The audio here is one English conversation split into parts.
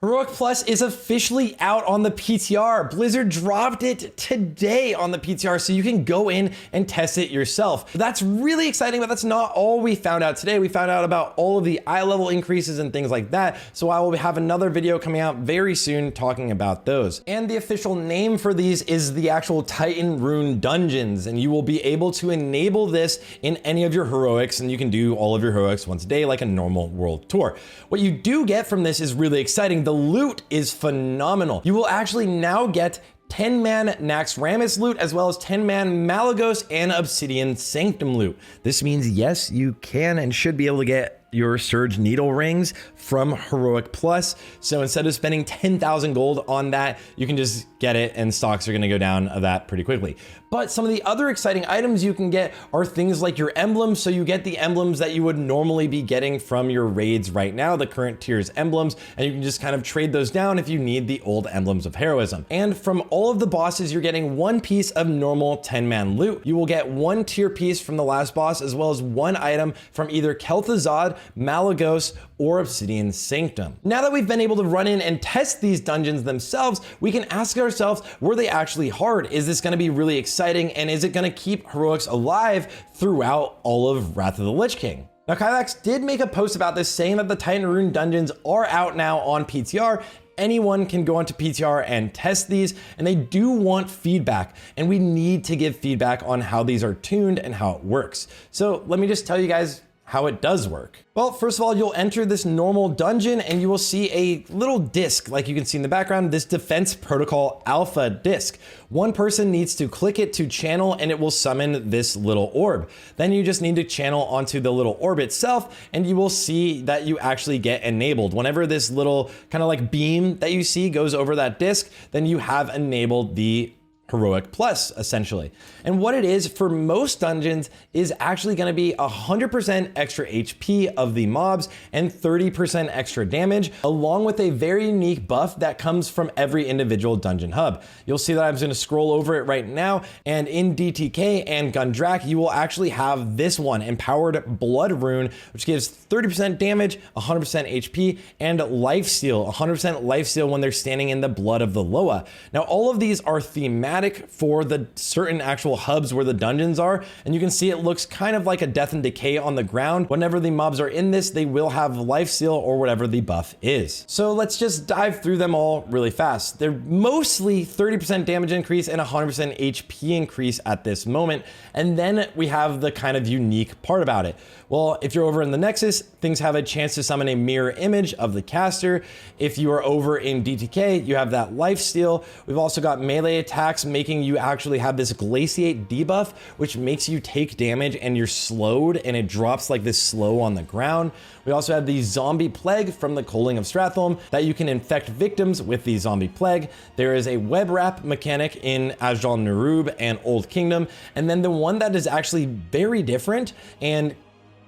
Heroic Plus is officially out on the PTR. Blizzard dropped it today on the PTR, so you can go in and test it yourself. That's really exciting, but that's not all we found out today. We found out about all of the eye level increases and things like that, so I will have another video coming out very soon talking about those. And the official name for these is the actual Titan Rune Dungeons, and you will be able to enable this in any of your heroics, and you can do all of your heroics once a day like a normal world tour. What you do get from this is really exciting. The loot is phenomenal. You will actually now get 10-man Naxxramas loot, as well as 10-man Malygos and Obsidian Sanctum loot. This means, yes, you can and should be able to get your Surge Needle rings from Heroic Plus. So instead of spending 10,000 gold on that, you can just get it and stocks are gonna go down of that pretty quickly. But some of the other exciting items you can get are things like your emblems. So you get the emblems that you would normally be getting from your raids right now, the current tier's emblems, and you can just kind of trade those down if you need the old emblems of heroism. And from all of the bosses, you're getting one piece of normal 10-man loot. You will get one tier piece from the last boss, as well as one item from either Kel'Thuzad, Malygos, or Obsidian Sanctum. Now that we've been able to run in and test these dungeons themselves, we can ask ourselves, were they actually hard? Is this gonna be really exciting? And is it gonna keep heroics alive throughout all of Wrath of the Lich King? Now, Kylax did make a post about this, saying that the Titan Rune dungeons are out now on PTR. Anyone can go onto PTR and test these, and they do want feedback, and we need to give feedback on how these are tuned and how it works. So let me just tell you guys how it does work. Well, first of all, you'll enter this normal dungeon and you will see a little disc, like you can see in the background, this Defense Protocol Alpha disc. One person needs to click it to channel and it will summon this little orb. Then you just need to channel onto the little orb itself and you will see that you actually get enabled. Whenever this little kind of like beam that you see goes over that disc, then you have enabled the Heroic Plus, essentially. And what it is for most dungeons is actually going to be 100% extra HP of the mobs and 30% extra damage, along with a very unique buff that comes from every individual dungeon hub. You'll see that I'm going to scroll over it right now, and in DTK and Gundrak, you will actually have this one, Empowered Blood Rune, which gives 30% damage, 100% HP, and lifesteal, 100% lifesteal when they're standing in the blood of the Loa. Now, all of these are thematic for the certain actual hubs where the dungeons are, and you can see it looks kind of like a Death and Decay on the ground. Whenever the mobs are in this, they will have lifesteal or whatever the buff is. So let's just dive through them all really fast. They're mostly 30% damage increase and 100% HP increase at this moment, and then we have the kind of unique part about it. Well, if you're over in the Nexus, things have a chance to summon a mirror image of the caster. If you are over in DTK, you have that lifesteal. We've also got melee attacks, making you actually have this glaciate debuff, which makes you take damage and you're slowed and it drops like this slow on the ground. We also have the zombie plague from the Culling of Stratholme that you can infect victims with the zombie plague. There is a web wrap mechanic in Azjal Nerub and Old Kingdom. And then the one that is actually very different and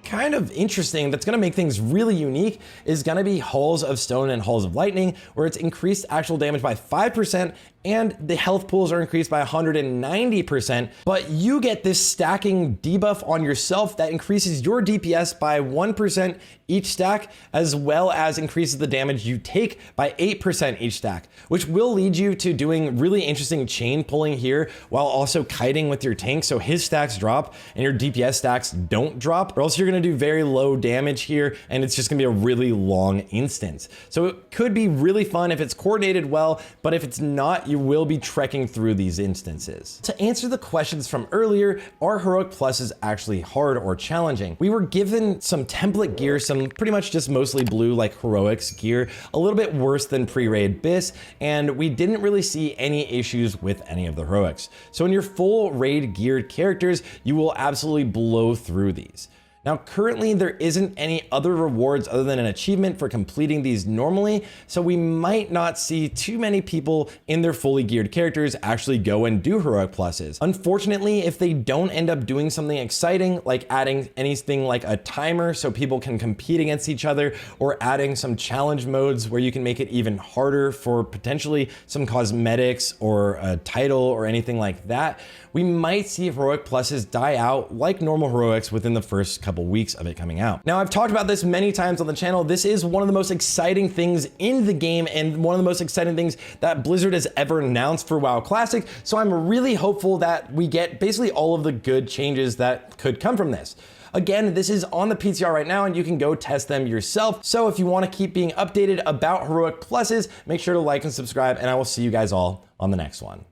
kind of interesting, that's going to make things really unique, is going to be Halls of Stone and Halls of Lightning, where it's increased actual damage by 5% and the health pools are increased by 190%, but you get this stacking debuff on yourself that increases your DPS by 1% each stack, as well as increases the damage you take by 8% each stack, which will lead you to doing really interesting chain pulling here while also kiting with your tank, so his stacks drop and your DPS stacks don't drop, or else you're going to do very low damage here and it's just going to be a really long instance. So it could be really fun if it's coordinated well, but if it's not, you will be trekking through these instances. To answer the questions from earlier, are Heroic Pluses actually hard or challenging? We were given some template gear, some pretty much just mostly blue like Heroics gear, a little bit worse than pre-raid BIS, and we didn't really see any issues with any of the Heroics. So in your full raid geared characters, you will absolutely blow through these. Now, currently there isn't any other rewards other than an achievement for completing these normally, so we might not see too many people in their fully geared characters actually go and do Heroic Pluses. Unfortunately, if they don't end up doing something exciting, like adding anything like a timer so people can compete against each other, or adding some challenge modes where you can make it even harder for potentially some cosmetics or a title or anything like that, we might see Heroic Pluses die out like normal Heroics within the first couple couple weeks of it coming out. Now, I've talked about this many times on the channel. This is one of the most exciting things in the game and one of the most exciting things that Blizzard has ever announced for WoW Classic. So I'm really hopeful that we get basically all of the good changes that could come from this. Again, this is on the PTR right now and you can go test them yourself. So if you want to keep being updated about Heroic Pluses, make sure to like and subscribe, and I will see you guys all on the next one.